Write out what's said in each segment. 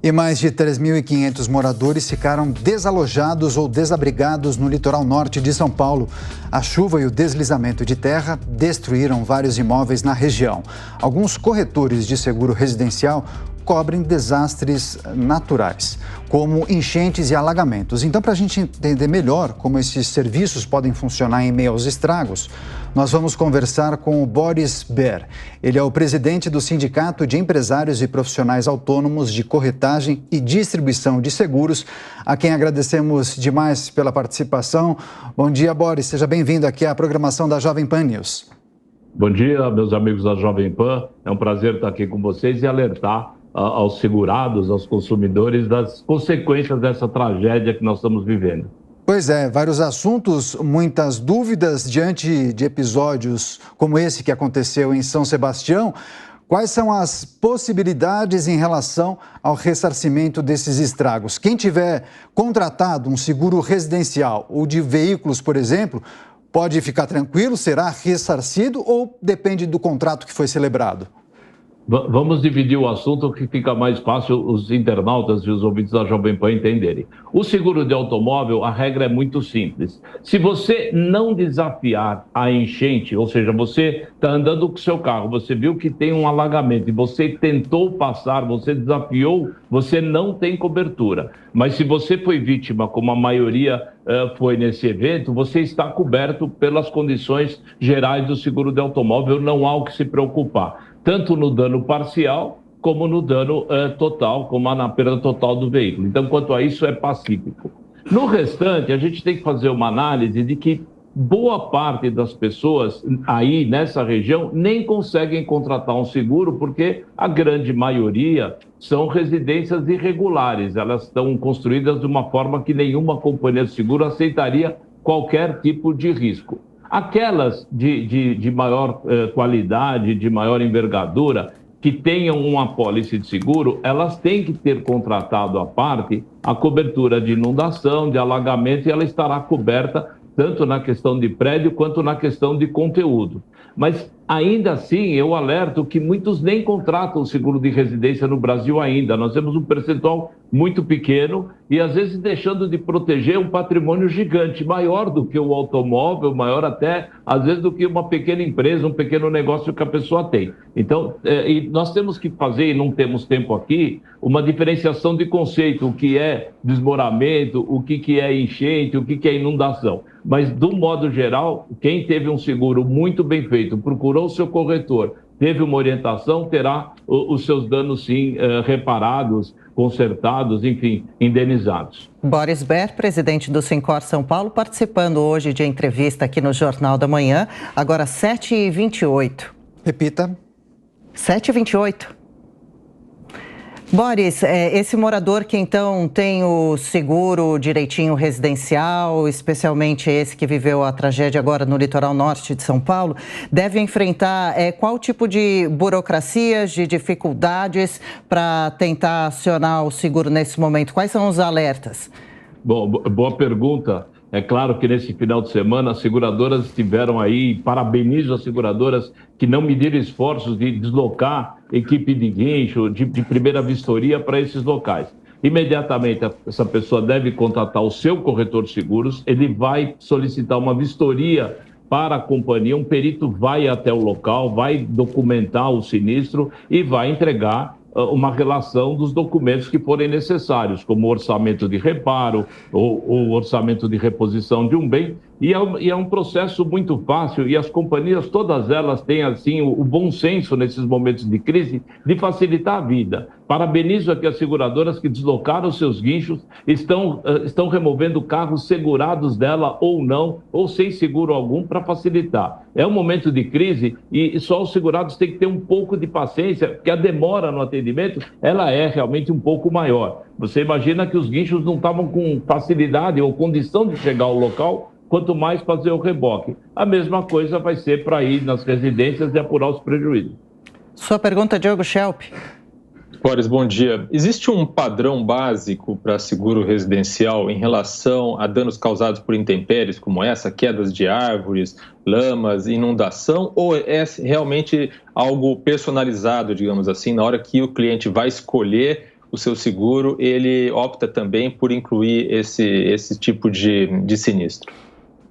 E mais de 3.500 moradores ficaram desalojados ou desabrigados no litoral norte de São Paulo. A chuva e o deslizamento de terra destruíram vários imóveis na região. Alguns corretores de seguro residencial cobrem desastres naturais, como enchentes e alagamentos. Então, para a gente entender melhor como esses serviços podem funcionar em meio aos estragos, nós vamos conversar com o Boris Ber. Ele é o presidente do Sindicato de Empresários e Profissionais Autônomos de Corretagem e Distribuição de Seguros, a quem agradecemos demais pela participação. Bom dia, Boris. Seja bem-vindo aqui à programação da Jovem Pan News. Bom dia, meus amigos da Jovem Pan. É um prazer estar aqui com vocês e alertar aos segurados, aos consumidores, das consequências dessa tragédia que nós estamos vivendo. Pois é, vários assuntos, muitas dúvidas diante de episódios como esse que aconteceu em São Sebastião. Quais são as possibilidades em relação ao ressarcimento desses estragos? Quem tiver contratado um seguro residencial ou de veículos, por exemplo, pode ficar tranquilo? Será ressarcido ou depende do contrato que foi celebrado? Vamos dividir o assunto que fica mais fácil os internautas e os ouvintes da Jovem Pan entenderem. O seguro de automóvel, a regra é muito simples. Se você não desafiar a enchente, ou seja, você está andando com o seu carro, você viu que tem um alagamento e você tentou passar, você desafiou, você não tem cobertura. Mas se você foi vítima, como a maioria foi nesse evento, você está coberto pelas condições gerais do seguro de automóvel, não há o que se preocupar. Tanto no dano parcial, como no dano total, como na perda total do veículo. Então, quanto a isso, é pacífico. No restante, a gente tem que fazer uma análise de que boa parte das pessoas aí nessa região nem conseguem contratar um seguro, porque a grande maioria são residências irregulares. Elas estão construídas de uma forma que nenhuma companhia de seguro aceitaria qualquer tipo de risco. Aquelas de maior qualidade, de maior envergadura, que tenham uma apólice de seguro, elas têm que ter contratado à parte a cobertura de inundação, de alagamento, e ela estará coberta tanto na questão de prédio quanto na questão de conteúdo. Mas, ainda assim, eu alerto que muitos nem contratam seguro de residência no Brasil ainda. Nós temos um percentual muito pequeno e, às vezes, deixando de proteger um patrimônio gigante, maior do que o automóvel, maior até, às vezes, do que uma pequena empresa, um pequeno negócio que a pessoa tem. Então, e nós temos que fazer, e não temos tempo aqui, uma diferenciação de conceito, o que é desmoramento, o que é enchente, o que é inundação. Mas, do modo geral, quem teve um seguro muito bem feito, procurou o seu corretor, teve uma orientação, terá os seus danos, sim, reparados, consertados, enfim, indenizados. Boris Ber, presidente do Sincor São Paulo, participando hoje de entrevista aqui no Jornal da Manhã, agora 7h28. Repita. 7h28. Boris, esse morador que então tem o seguro direitinho residencial, especialmente esse que viveu a tragédia agora no litoral norte de São Paulo, deve enfrentar qual tipo de burocracias, de dificuldades para tentar acionar o seguro nesse momento? Quais são os alertas? Bom, boa pergunta. É claro que nesse final de semana as seguradoras estiveram aí, parabenizo as seguradoras que não mediram esforços de deslocar equipe de guincho, de primeira vistoria para esses locais. Imediatamente essa pessoa deve contatar o seu corretor de seguros, ele vai solicitar uma vistoria para a companhia, um perito vai até o local, vai documentar o sinistro e vai entregar uma relação dos documentos que forem necessários, como o orçamento de reparo ou o orçamento de reposição de um bem, e é um processo muito fácil, e as companhias, todas elas têm, assim, o bom senso nesses momentos de crise de facilitar a vida. Parabenizo aqui as seguradoras que deslocaram seus guinchos, estão removendo carros segurados dela ou não, ou sem seguro algum, para facilitar. É um momento de crise e só os segurados têm que ter um pouco de paciência, porque a demora no atendimento, ela é realmente um pouco maior. Você imagina que os guinchos não estavam com facilidade ou condição de chegar ao local, quanto mais fazer o reboque. A mesma coisa vai ser para ir nas residências e apurar os prejuízos. Sua pergunta, Diogo Schelp. Boris, bom dia. Existe um padrão básico para seguro residencial em relação a danos causados por intempéries como essa, quedas de árvores, lamas, inundação, ou é realmente algo personalizado, digamos assim, na hora que o cliente vai escolher o seu seguro, ele opta também por incluir esse tipo de sinistro.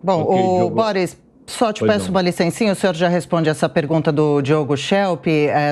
Bom, o Boris, só te peço uma licencinha, o senhor já responde essa pergunta do Diogo Schelp.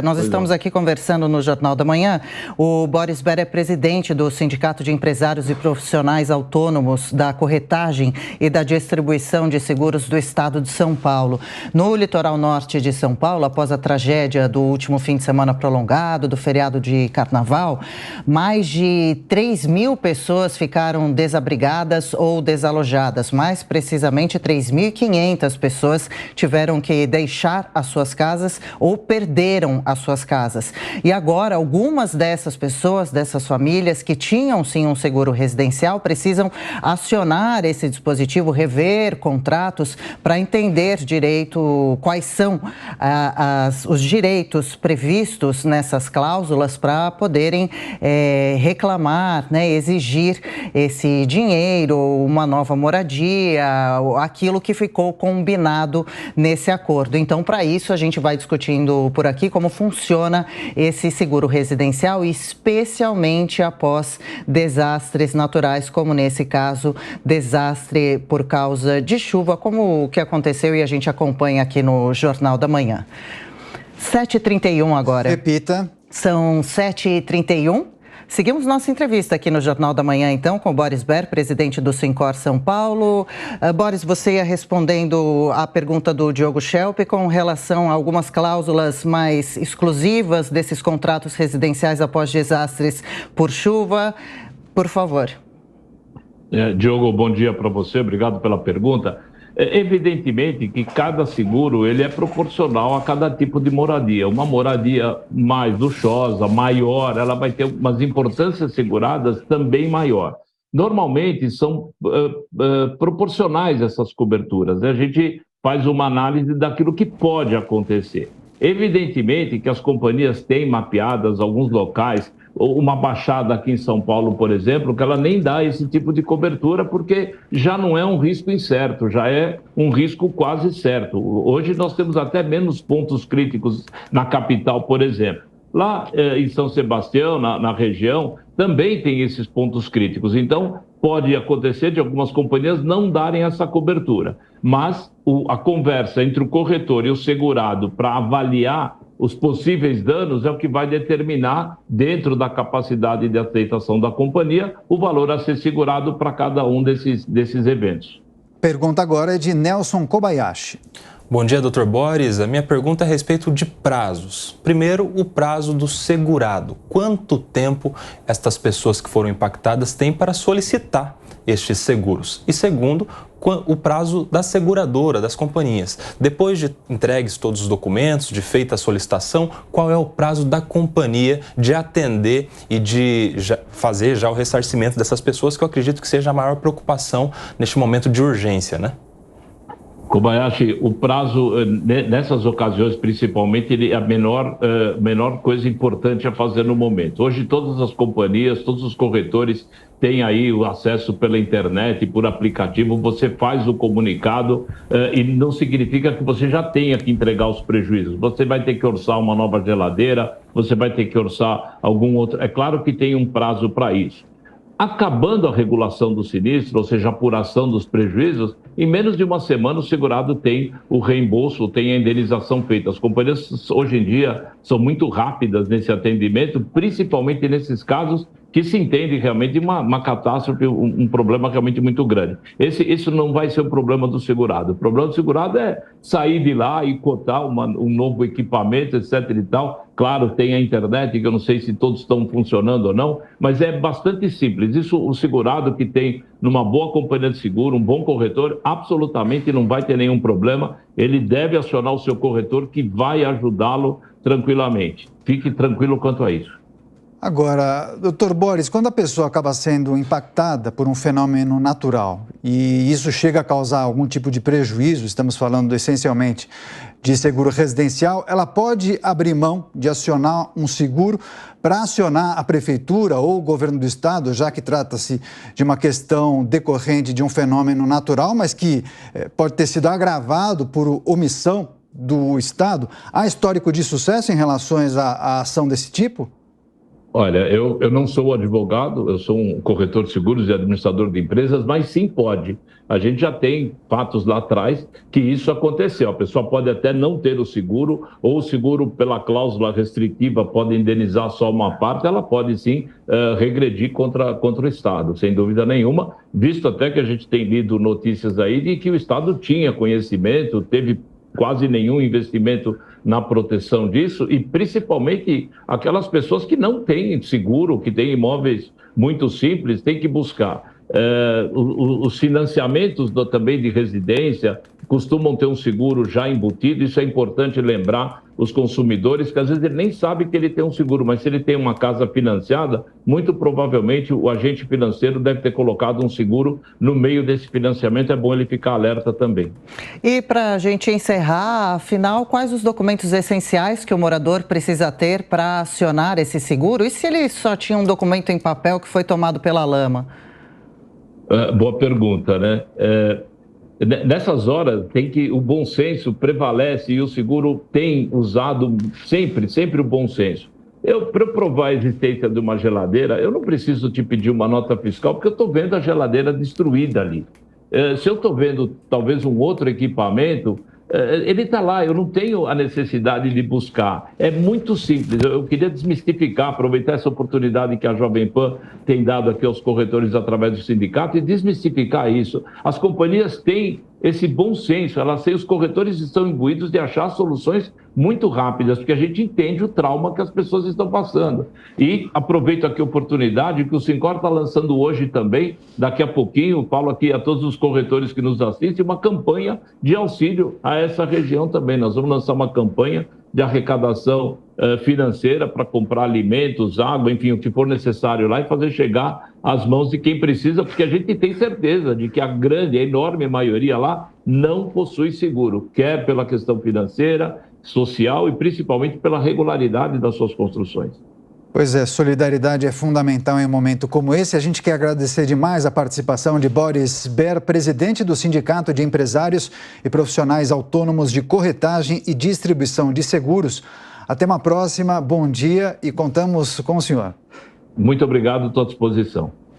Nós estamos aqui conversando no Jornal da Manhã. O Boris Ber é presidente do Sindicato de Empresários e Profissionais Autônomos da Corretagem e da Distribuição de Seguros do Estado de São Paulo. No litoral norte de São Paulo, após a tragédia do último fim de semana prolongado, do feriado de Carnaval, mais de 3.000 pessoas ficaram desabrigadas ou desalojadas. Mais precisamente, 3.500 pessoas tiveram que deixar as suas casas ou perderam as suas casas. E agora, algumas dessas pessoas, dessas famílias que tinham sim um seguro residencial, precisam acionar esse dispositivo, rever contratos para entender direito quais são os direitos previstos nessas cláusulas para poderem reclamar, né, exigir esse dinheiro, uma nova moradia, aquilo que ficou combinado nesse acordo. Então, para isso, a gente vai discutindo por aqui como funciona esse seguro residencial, especialmente após desastres naturais, como nesse caso, desastre por causa de chuva, como o que aconteceu e a gente acompanha aqui no Jornal da Manhã. 7h31 agora. Repita. São 7h31. Seguimos nossa entrevista aqui no Jornal da Manhã, então, com o Boris Ber, presidente do Sincor São Paulo. Boris, você ia respondendo à pergunta do Diogo Schelp com relação a algumas cláusulas mais exclusivas desses contratos residenciais após desastres por chuva. Por favor. Diogo, bom dia para você, obrigado pela pergunta. Evidentemente que cada seguro ele é proporcional a cada tipo de moradia. Uma moradia mais luxuosa, maior, ela vai ter umas importâncias seguradas também maior. Normalmente são proporcionais essas coberturas. A gente faz uma análise daquilo que pode acontecer. Evidentemente que as companhias têm mapeadas alguns locais, uma baixada aqui em São Paulo, por exemplo, que ela nem dá esse tipo de cobertura porque já não é um risco incerto, já é um risco quase certo. Hoje nós temos até menos pontos críticos na capital, por exemplo. Lá em São Sebastião, na região, também tem esses pontos críticos. Então, pode acontecer de algumas companhias não darem essa cobertura. Mas a conversa entre o corretor e o segurado para avaliar os possíveis danos é o que vai determinar, dentro da capacidade de aceitação da companhia, o valor a ser segurado para cada um desses eventos. Pergunta agora é de Nelson Kobayashi. Bom dia, Dr. Boris. A minha pergunta é a respeito de prazos. Primeiro, o prazo do segurado. Quanto tempo estas pessoas que foram impactadas têm para solicitar estes seguros? E segundo, o prazo da seguradora, das companhias. Depois de entregues todos os documentos, de feita a solicitação, qual é o prazo da companhia de atender e de fazer já o ressarcimento dessas pessoas, que eu acredito que seja a maior preocupação neste momento de urgência, né? Kobayashi, o prazo, nessas ocasiões, principalmente, ele é a menor coisa importante a fazer no momento. Hoje, todas as companhias, todos os corretores têm aí o acesso pela internet, por aplicativo, você faz o comunicado e não significa que você já tenha que entregar os prejuízos. Você vai ter que orçar uma nova geladeira, você vai ter que orçar algum outro... É claro que tem um prazo para isso. Acabando a regulação do sinistro, ou seja, a apuração dos prejuízos, em menos de uma semana o segurado tem o reembolso, tem a indenização feita. As companhias hoje em dia são muito rápidas nesse atendimento, principalmente nesses casos que se entende realmente uma catástrofe, um problema realmente muito grande. Isso não vai ser o problema do segurado. O problema do segurado é sair de lá e cotar um novo equipamento, etc. e tal. Claro, tem a internet, que eu não sei se todos estão funcionando ou não, mas é bastante simples. Isso, o segurado que tem numa boa companhia de seguro, um bom corretor, absolutamente não vai ter nenhum problema. Ele deve acionar o seu corretor, que vai ajudá-lo tranquilamente. Fique tranquilo quanto a isso. Agora, doutor Boris, quando a pessoa acaba sendo impactada por um fenômeno natural e isso chega a causar algum tipo de prejuízo, estamos falando essencialmente de seguro residencial, ela pode abrir mão de acionar um seguro para acionar a prefeitura ou o governo do estado, já que trata-se de uma questão decorrente de um fenômeno natural, mas que pode ter sido agravado por omissão do estado. Há histórico de sucesso em relação à ação desse tipo? Olha, eu não sou advogado, eu sou um corretor de seguros e administrador de empresas, mas sim pode. A gente já tem fatos lá atrás que isso aconteceu. A pessoa pode até não ter o seguro, ou o seguro, pela cláusula restritiva, pode indenizar só uma parte, ela pode sim regredir contra o Estado, sem dúvida nenhuma, visto até que a gente tem lido notícias aí de que o Estado tinha conhecimento, teve quase nenhum investimento na proteção disso, e principalmente aquelas pessoas que não têm seguro, que têm imóveis muito simples, têm que buscar. Os financiamentos também de residência costumam ter um seguro já embutido. Isso é importante lembrar os consumidores, que às vezes ele nem sabe que ele tem um seguro, mas se ele tem uma casa financiada, muito provavelmente o agente financeiro deve ter colocado um seguro no meio desse financiamento. É bom ele ficar alerta também. E para a gente encerrar, afinal, quais os documentos essenciais que o morador precisa ter para acionar esse seguro? E se ele só tinha um documento em papel que foi tomado pela lama? Boa pergunta, né? Nessas horas, o bom senso prevalece e o seguro tem usado sempre o bom senso. Para eu provar a existência de uma geladeira, eu não preciso te pedir uma nota fiscal, porque eu estou vendo a geladeira destruída ali. Se eu estou vendo talvez um outro equipamento, ele está lá, eu não tenho a necessidade de buscar. É muito simples. Eu queria desmistificar, aproveitar essa oportunidade que a Jovem Pan tem dado aqui aos corretores através do sindicato e desmistificar isso. As companhias têm esse bom senso, os corretores estão imbuídos de achar soluções muito rápidas, porque a gente entende o trauma que as pessoas estão passando. E aproveito aqui a oportunidade que o Sincor está lançando hoje também, daqui a pouquinho, falo aqui a todos os corretores que nos assistem, uma campanha de auxílio a essa região também. Nós vamos lançar uma campanha de arrecadação financeira para comprar alimentos, água, enfim, o que for necessário lá e fazer chegar às mãos de quem precisa, porque a gente tem certeza de que a enorme maioria lá não possui seguro, quer pela questão financeira, social e principalmente pela regularidade das suas construções. Pois é, solidariedade é fundamental em um momento como esse. A gente quer agradecer demais a participação de Boris Ber, presidente do Sindicato de Empresários e Profissionais Autônomos de Corretagem e Distribuição de Seguros. Até uma próxima, bom dia e contamos com o senhor. Muito obrigado, estou à disposição.